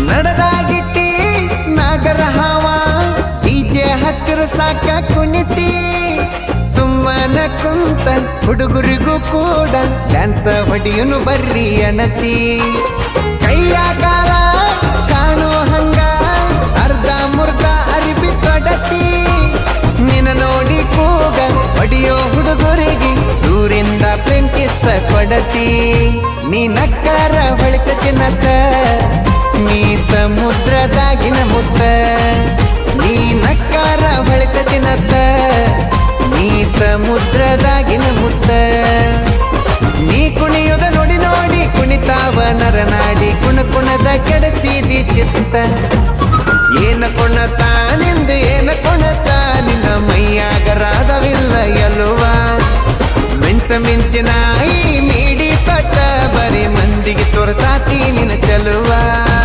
ನಡೆದಾಗಿಟ್ಟಿ ನಾಗರ ಹಾವ ಡಿಜೆ ಹತ್ತಿರ ಸಾಕ ಕುಣಿತಿ ಸುಮ್ಮನ ಕುಂತ ಹುಡುಗರಿಗೂ ಕೂಡ ಡ್ಯಾನ್ಸ್ ಹೊಡಿಯುನು ಬರ್ರಿ ಅಣತಿ ಕೈಯ ಕಾಲ ಕಾಣೋ ಹಂಗ ಅರ್ಧ ಮುರ್ಧ ಅರಿಬಿ ತೊಡತಿ ನಿನ್ನ ನೋಡಿ ಕೂಗ ಹೊಡಿಯೋ ಹುಡುಗರಿಗೆ ದೂರಿಂದ ಪ್ಲೆಂಟಿಸ ಕೊಡತಿ ನೀ ನಕ್ಕಾರ ಹೊಳಿತ ಚಿನ್ನತ ನೀ ಸಮುದ್ರದಾಗಿನ ಮುತ್ತ ನೀ ನಕ್ಕಾರ ಹೊಳಿತ ಚಿನ್ನತ ನೀ ಸಮುದ್ರದಾಗಿನ ಮುತ್ತ ನೀ ಕುಣಿಯುದ ನೋಡಿ ನೋಡಿ ಕುಣಿತಾವ ನರನಾಡಿ ಕುಣದ ಕೆಡಸಿದಿ ಚಿತ್ತ